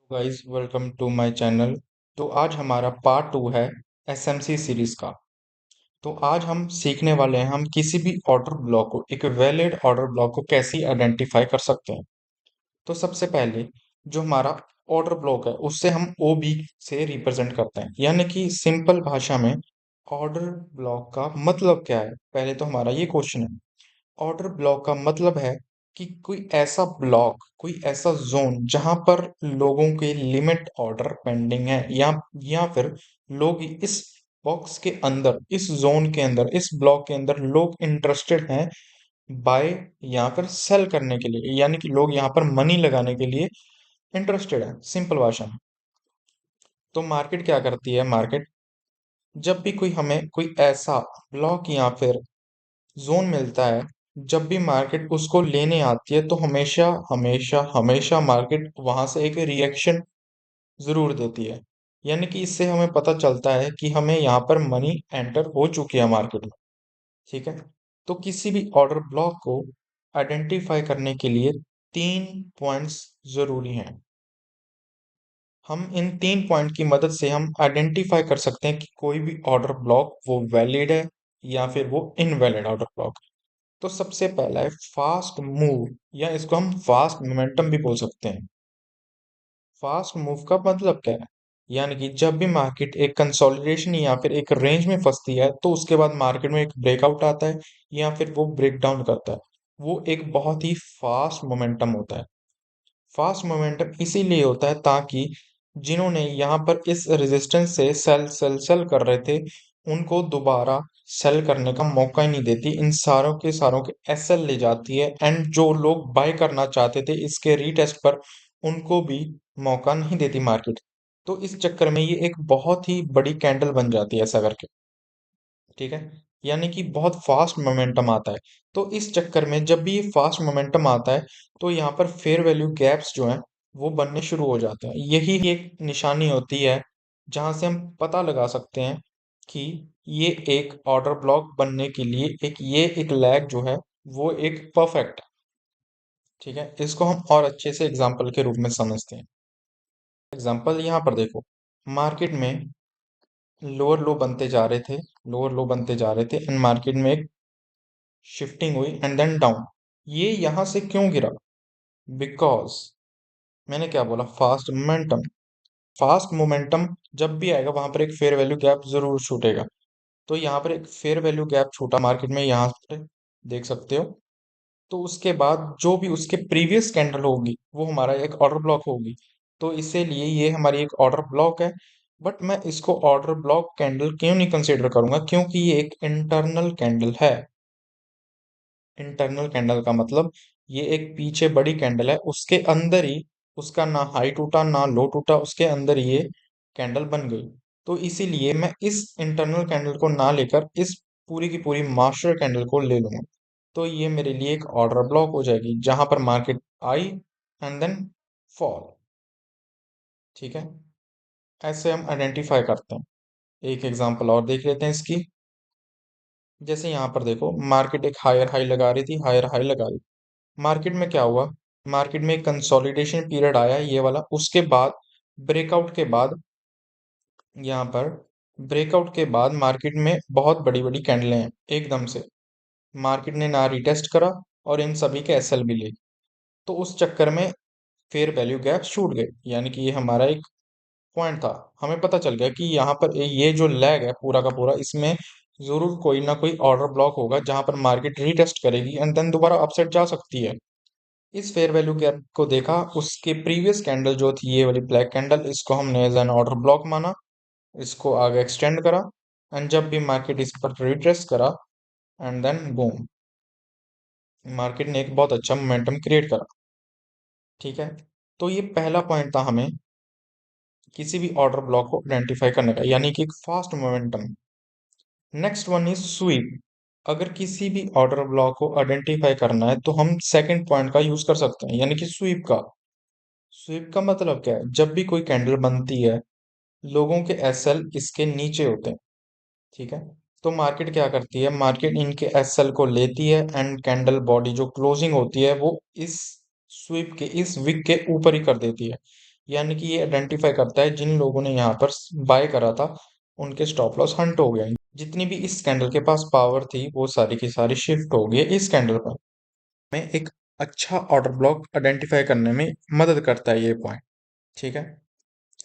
Guys, welcome to my channel. तो आज हमारा पार्ट 2 है एसएमसी सीरीज का। तो आज हम सीखने वाले हैं हम किसी भी ऑर्डर ब्लॉक को, एक वैलिड ऑर्डर ब्लॉक को कैसे आइडेंटिफाई कर सकते हैं। तो सबसे पहले जो हमारा ऑर्डर ब्लॉक है उससे हम ओबी से रिप्रेजेंट करते हैं, यानी कि सिंपल भाषा में ऑर्डर ब्लॉक का मतलब क्या है। पहले तो हमारा ये क्वेश्चन है। ऑर्डर ब्लॉक का मतलब है कि कोई ऐसा ब्लॉक, कोई ऐसा जोन जहां पर लोगों के लिमिट ऑर्डर पेंडिंग है, या फिर लोग इस बॉक्स के अंदर, इस जोन के अंदर, इस ब्लॉक के अंदर लोग इंटरेस्टेड हैं बाय या फिर सेल करने के लिए, यानी कि लोग यहाँ पर मनी लगाने के लिए इंटरेस्टेड है, सिंपल भाषा में। तो मार्केट क्या करती है? मार्केट जब भी कोई हमें कोई ऐसा ब्लॉक या फिर जोन मिलता है, जब भी मार्केट उसको लेने आती है तो हमेशा हमेशा हमेशा मार्केट वहां से एक रिएक्शन जरूर देती है। यानी कि इससे हमें पता चलता है कि हमें यहाँ पर मनी एंटर हो चुकी है मार्केट में। ठीक है। तो किसी भी ऑर्डर ब्लॉक को आइडेंटिफाई करने के लिए तीन पॉइंट्स जरूरी हैं। हम इन तीन पॉइंट की मदद से हम आइडेंटिफाई कर सकते हैं कि कोई भी ऑर्डर ब्लॉक वो वैलिड है या फिर वो इनवैलिड ऑर्डर ब्लॉक। तो सबसे पहला है फास्ट मूव, या इसको हम फास्ट मोमेंटम भी बोल सकते हैं। फास्ट मूव का मतलब क्या है? यानी कि जब भी मार्केट एक कंसोलिडेशन या फिर एक रेंज में फंसती है तो उसके बाद मार्केट में एक ब्रेकआउट आता है या फिर वो ब्रेक डाउन करता है, वो एक बहुत ही फास्ट मोमेंटम होता है। फास्ट मोमेंटम इसीलिए होता है ताकि जिन्होंने यहाँ पर इस रेजिस्टेंस से सेल सेल सेल कर रहे थे, उनको दोबारा सेल करने का मौका ही नहीं देती, इन सारों के एसएल ले जाती है। एंड जो लोग बाय करना चाहते थे इसके रीटेस्ट पर, उनको भी मौका नहीं देती मार्केट। तो इस चक्कर में ये एक बहुत ही बड़ी कैंडल बन जाती है ऐसा करके। ठीक है। यानी कि बहुत फास्ट मोमेंटम आता है। तो इस चक्कर में जब भी ये फास्ट मोमेंटम आता है तो यहाँ पर फेयर वैल्यू गैप्स जो हैं वो बनने शुरू हो जाते हैं। यही एक निशानी होती है जहां से हम पता लगा सकते हैं कि ये एक ऑर्डर ब्लॉक बनने के लिए एक लैग जो है वो एक परफेक्ट है। ठीक है। इसको हम और अच्छे से एग्जाम्पल के रूप में समझते हैं। एग्जाम्पल यहाँ पर देखो। मार्केट में लोअर लो बनते जा रहे थे, लोअर लो बनते जा रहे थे एंड मार्केट में एक शिफ्टिंग हुई एंड देन डाउन। ये यहां से क्यों गिरा? बिकॉज मैंने क्या बोला? Fast momentum. फास्ट मोमेंटम जब भी आएगा वहां पर एक फेयर वैल्यू गैप जरूर छूटेगा। तो यहाँ पर एक फेयर वैल्यू गैप छूटा मार्केट में, यहाँ पे देख सकते हो। तो उसके बाद जो भी उसके प्रीवियस कैंडल होगी वो हमारा एक ऑर्डर ब्लॉक होगी। तो इसीलिए ये हमारी एक ऑर्डर ब्लॉक है। बट मैं इसको ऑर्डर ब्लॉक कैंडल क्यों नहीं कंसीडर करूंगा? क्योंकि ये एक इंटरनल कैंडल है। इंटरनल कैंडल का मतलब ये एक पीछे बड़ी कैंडल है, उसके अंदर ही उसका ना हाई टूटा ना लो टूटा, उसके अंदर ये कैंडल बन गई। तो इसीलिए मैं इस इंटरनल कैंडल को ना लेकर इस पूरी की पूरी मास्टर कैंडल को ले लूंगा। तो ये मेरे लिए एक ऑर्डर ब्लॉक हो जाएगी जहां पर मार्केट आई एंड देन फॉल। ठीक है। ऐसे हम आइडेंटिफाई करते हैं। एक एग्जांपल और देख लेते हैं इसकी। जैसे यहाँ पर देखो, मार्केट एक हायर हाई लगा रही थी, हायर हाई लगा रही। मार्केट में क्या हुआ? मार्केट में कंसोलिडेशन पीरियड आया ये वाला, उसके बाद ब्रेकआउट के बाद, यहाँ पर ब्रेकआउट के बाद मार्केट में बहुत बड़ी बड़ी कैंडलें हैं एकदम से। मार्केट ने ना रिटेस्ट करा और इन सभी के एसएल भी ले। तो उस चक्कर में फेयर वैल्यू गैप छूट गए, यानी कि ये हमारा एक पॉइंट था। हमें पता चल गया कि यहाँ पर ये जो लैग है पूरा का पूरा, इसमें जरूर कोई ना कोई ऑर्डर ब्लॉक होगा जहां पर मार्केट रीटेस्ट करेगी एंड देन दोबारा अपसाइड जा सकती है। इस फेयर वैल्यू गैप को देखा, उसके प्रीवियस कैंडल जो थी ये वाली ब्लैक कैंडल, इसको हमने एज एन ऑर्डर ब्लॉक माना, इसको आगे एक्सटेंड करा एंड जब भी मार्केट इस पर रिट्रेस करा एंड देन बूम, मार्केट ने एक बहुत अच्छा मोमेंटम क्रिएट करा। ठीक है। तो ये पहला पॉइंट था हमें किसी भी ऑर्डर ब्लॉक को आइडेंटिफाई करने का, यानी कि एक fast momentum. Next one is sweep. अगर किसी भी ऑर्डर ब्लॉक को आइडेंटिफाई करना है तो हम सेकंड पॉइंट का यूज कर सकते हैं, यानी कि स्वीप का। स्वीप का मतलब क्या है? जब भी कोई कैंडल बनती है, लोगों के एसएल इसके नीचे होते हैं। ठीक है। तो मार्केट क्या करती है? मार्केट इनके एसएल को लेती है एंड कैंडल बॉडी जो क्लोजिंग होती है वो इस स्वीप के, इस विक के ऊपर ही कर देती है। यानी कि ये आइडेंटिफाई करता है जिन लोगों ने यहाँ पर बाय करा था उनके स्टॉप लॉस हंट हो गए, जितनी भी इस कैंडल के पास पावर थी वो सारी की सारी शिफ्ट हो गई इस कैंडल पर। हमें एक अच्छा ऑर्डर ब्लॉक आइडेंटिफाई करने में मदद करता है ये पॉइंट। ठीक है,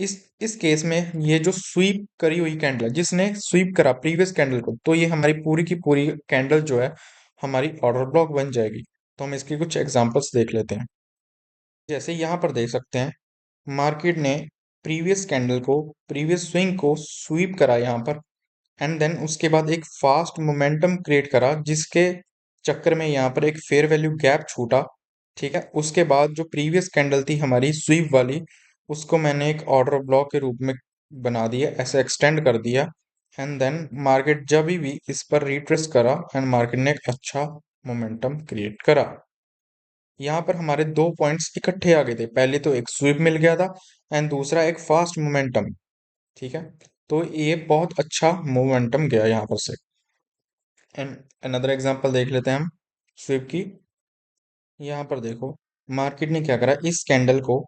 इस केस में ये जो स्वीप करी हुई कैंडल है, जिसने स्वीप करा प्रीवियस कैंडल को, तो ये हमारी पूरी की पूरी कैंडल जो है हमारी ऑर्डर ब्लॉक बन जाएगी। तो हम इसके कुछ एग्जांपल्स देख लेते हैं। जैसे यहाँ पर देख सकते हैं, मार्केट ने प्रीवियस कैंडल को, प्रीवियस स्विंग को स्वीप करा यहाँ पर, एंड देन उसके बाद एक फास्ट मोमेंटम क्रिएट करा जिसके चक्कर में यहाँ पर एक फेयर वैल्यू गैप छूटा। ठीक है, उसके बाद जो प्रीवियस कैंडल थी हमारी स्वीप वाली, उसको मैंने एक ऑर्डर ब्लॉक के रूप में बना दिया, ऐसे एक्सटेंड कर दिया। एंड देन मार्केट जब भी इस पर रिट्रेस करा एंड मार्केट ने एक अच्छा मोमेंटम क्रिएट करा। यहाँ पर हमारे दो पॉइंट्स इकट्ठे आ गए थे, पहले तो एक स्वीप मिल गया था एंड दूसरा एक फास्ट मोमेंटम। ठीक है, तो ये बहुत अच्छा मोमेंटम गया यहाँ पर से। एंड अनदर एग्जांपल देख लेते हैं हम स्वीप की। यहाँ पर देखो, मार्केट ने क्या करा, इस कैंडल को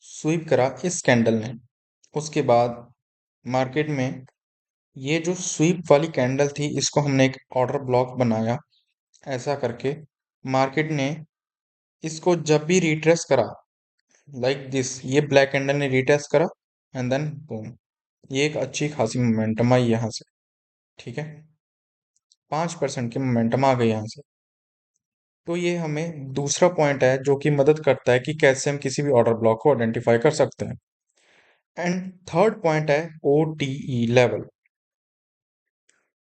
स्वीप करा इस कैंडल ने। उसके बाद मार्केट में ये जो स्वीप वाली कैंडल थी इसको हमने एक ऑर्डर ब्लॉक बनाया, ऐसा करके मार्केट ने इसको जब भी रिट्रेस करा लाइक दिस, ये ब्लैक कैंडल ने रिट्रेस करा एंड देन बूम, ये एक अच्छी खासी मोमेंटम आई यहाँ से। ठीक है, 5% की मोमेंटम आ गई यहाँ से। तो ये हमें दूसरा पॉइंट है जो कि मदद करता है कि कैसे हम किसी भी ऑर्डर ब्लॉक को आइडेंटिफाई कर सकते हैं। एंड थर्ड पॉइंट है ओटीई लेवल।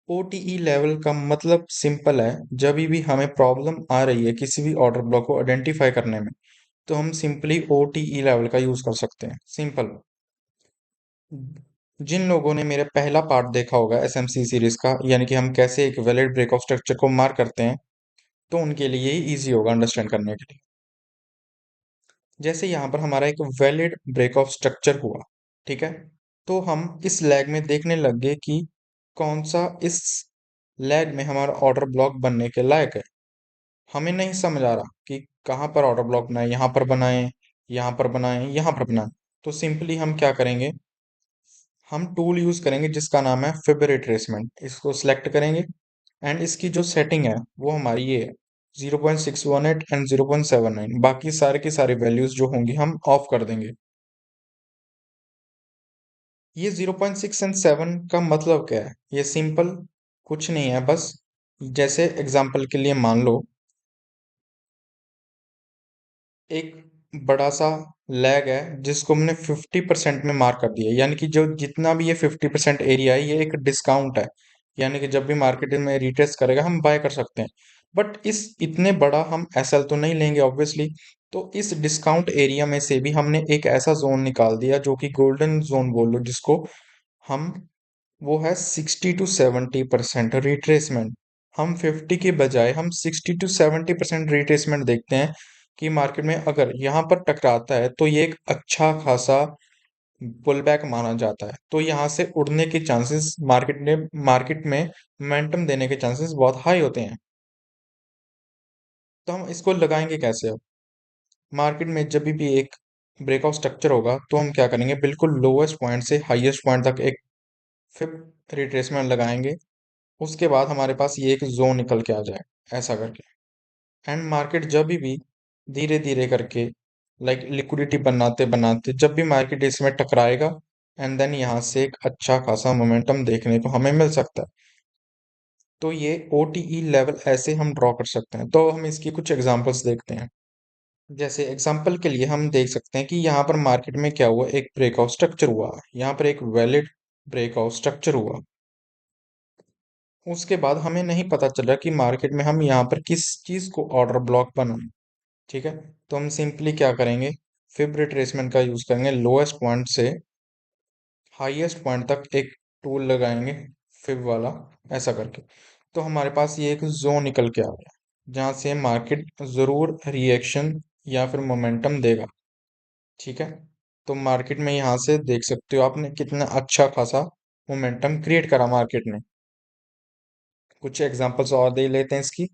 ओटीई लेवल का मतलब सिंपल है, जब भी हमें प्रॉब्लम आ रही है किसी भी ऑर्डर ब्लॉक को आइडेंटिफाई करने में, तो हम सिंपली ओटीई लेवल का यूज कर सकते हैं। सिंपल। जिन लोगों ने मेरा पहला पार्ट देखा होगा एसएमसी सीरीज का, यानी कि हम कैसे एक वैलिड ब्रेक ऑफ स्ट्रक्चर को मार्क करते हैं, तो उनके लिए ही इजी होगा अंडरस्टैंड करने के लिए। जैसे यहाँ पर हमारा एक वैलिड ब्रेक ऑफ स्ट्रक्चर हुआ, ठीक है, तो हम इस लैग में देखने लग गए कि कौन सा इस लैग में हमारा ऑर्डर ब्लॉक बनने के लायक है। हमें नहीं समझ आ रहा कि कहाँ पर ऑर्डर ब्लॉक बनाए, यहाँ पर बनाए, यहाँ पर बनाए, यहाँ पर बनाए। तो सिंपली हम क्या करेंगे, हम टूल यूज करेंगे जिसका नाम है फिब रिट्रेसमेंट। इसको सिलेक्ट करेंगे एंड इसकी जो सेटिंग है वो हमारी ये है 0.618 एंड 0.79। बाकी सारे की सारी वैल्यूज जो होंगी हम ऑफ कर देंगे। ये 0.6 एंड 7 का मतलब क्या है, ये सिंपल कुछ नहीं है, बस जैसे एग्जांपल के लिए मान लो एक बड़ा सा लैग है जिसको हमने 50% में मार्क कर दिया, यानी कि जो जितना भी ये 50% एरिया है ये एक डिस्काउंट है, यानी कि जब भी मार्केट में रिट्रेस करेगा हम बाय कर सकते हैं। बट इस इतने बड़ा हम एसएल तो नहीं लेंगे ऑब्वियसली। तो इस डिस्काउंट एरिया में से भी हमने एक ऐसा जोन निकाल दिया जो कि गोल्डन जोन बोल लो जिसको हम, वो है 60 to 70% रिट्रेसमेंट। हम 50 के बजाय हम 60 to 70% रिट्रेसमेंट देखते हैं कि मार्केट में अगर यहाँ पर टकराता है तो ये एक अच्छा खासा पुल बैक माना जाता है, तो यहाँ से उड़ने के चांसेस मार्केट में मोमेंटम देने के चांसेस बहुत हाई होते हैं। तो हम इसको लगाएंगे कैसे अब, मार्केट में जब भी एक ब्रेकआउट स्ट्रक्चर होगा तो हम क्या करेंगे, बिल्कुल लोएस्ट पॉइंट से हाईएस्ट पॉइंट तक एक फिर रिट्रेसमेंट लगाएंगे। उसके बाद हमारे पास ये एक जोन निकल के आ जाए, ऐसा करके। एंड मार्केट जब भी धीरे धीरे करके लाइक लिक्विडिटी बनाते बनाते जब भी मार्केट इसमें टकराएगा एंड देन यहाँ से एक अच्छा खासा मोमेंटम देखने को हमें मिल सकता है। तो ये ओटीई लेवल ऐसे हम ड्रॉ कर सकते हैं। तो हम इसकी कुछ एग्जांपल्स देखते हैं। जैसे एग्जांपल के लिए हम देख सकते हैं कि यहाँ पर मार्केट में क्या हुआ, एक ब्रेकआउट स्ट्रक्चर हुआ, यहाँ पर एक वैलिड ब्रेकआउट स्ट्रक्चर हुआ। उसके बाद हमें नहीं पता चला कि मार्केट में हम यहाँ पर किस चीज को ऑर्डर ब्लॉक बनाएं। ठीक है, तो हम सिंपली क्या करेंगे, फिब रिट्रेसमेंट का यूज करेंगे, लोएस्ट पॉइंट से हाईएस्ट पॉइंट तक एक टूल लगाएंगे फिब वाला, ऐसा करके। तो हमारे पास ये एक जोन निकल के आ गया जहां से मार्केट जरूर रिएक्शन या फिर मोमेंटम देगा। ठीक है, तो मार्केट में यहाँ से देख सकते हो आपने कितना अच्छा खासा मोमेंटम क्रिएट करा मार्केट ने। कुछ एग्जांपल्स और दे लेते हैं इसकी,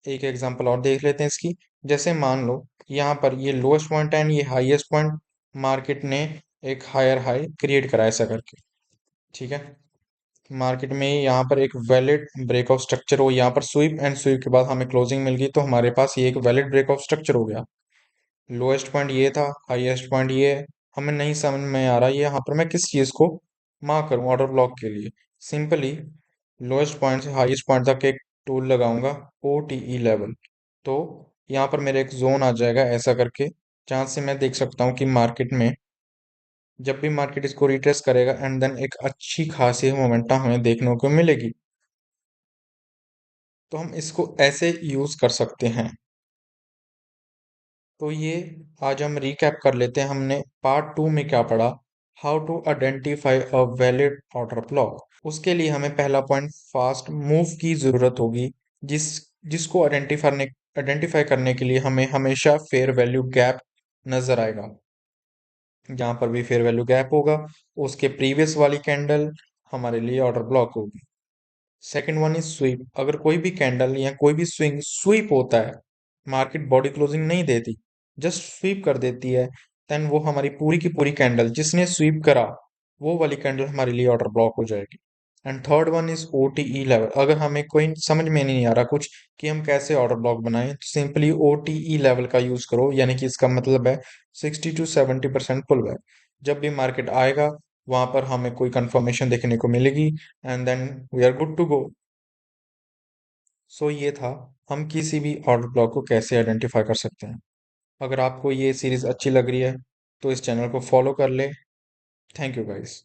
एक एग्जांपल और देख लेते हैं इसकी। जैसे मान लो यहाँ पर ये लोएस्ट पॉइंट है एंड ये हाईएस्ट पॉइंट, मार्केट ने एक हायर हाई क्रिएट करा ऐसा करके। ठीक है, मार्केट में यहाँ पर एक वैलिड ब्रेकआउट स्ट्रक्चर हो, यहाँ पर स्वीप एंड स्वीप के बाद हमें क्लोजिंग मिल गई, तो हमारे पास ये एक वैलिड ब्रेकआउट स्ट्रक्चर हो गया। लोएस्ट पॉइंट ये था, हाईएस्ट पॉइंट ये है। हमें नहीं समझ में आ रहा है यहाँ पर मैं किस चीज़ को मार्क करूँ ऑर्डर ब्लॉक के लिए। सिंपली लोएस्ट पॉइंट से हाईएस्ट पॉइंट तक एक टूल लगाऊंगा, ओ टी ई लेवल। तो यहाँ पर मेरे एक जोन आ जाएगा ऐसा करके, जहाँ से मैं देख सकता हूँ कि मार्केट में जब भी मार्केट इसको रिट्रेस करेगा एंड देन एक अच्छी खासी मोमेंटम हमें देखने को मिलेगी। तो हम इसको ऐसे यूज कर सकते हैं। तो ये आज हम रिकैप कर लेते हैं, हमने पार्ट 2 में क्या पढ़ा, how to identify a valid order block. उसके लिए हमें पहला पॉइंट फास्ट मूव की जरूरत होगी, जिस जिसको आइडेंटिफाई करने के लिए हमें हमेशा फेयर वैल्यू गैप नजर आएगा। जहां पर भी फेयर वैल्यू गैप होगा, उसके प्रीवियस वाली कैंडल हमारे लिए ऑर्डर ब्लॉक होगी। Second one is sweep. अगर कोई भी कैंडल या कोई भी स्विंग स्वीप होता है, मार्केट बॉडी क्लोजिंग नहीं देती, जस्ट स्वीप कर देती है, देन वो हमारी पूरी की पूरी कैंडल जिसने स्वीप करा, वो वाली कैंडल हमारे लिए ऑर्डर ब्लॉक हो जाएगी। And third one is O T E level. अगर हमें कोई समझ में नहीं आ रहा कुछ कि हम कैसे ऑर्डर ब्लॉक बनाएं, तो simply O T E level का यूज करो, यानी कि इसका मतलब है 60 to 70% पुल बैक। जब भी मार्केट आएगा, वहां पर हमें कोई कंफर्मेशन देखने को मिलेगी and then we are good to go. So ये था, हम किसी भी ऑर्डर ब्लॉक को कैसे आइडेंटिफाई कर सकते हैं। अगर आपको ये सीरीज अच्छी लग रही है तो इस चैनल को फॉलो कर ले। Thank you guys.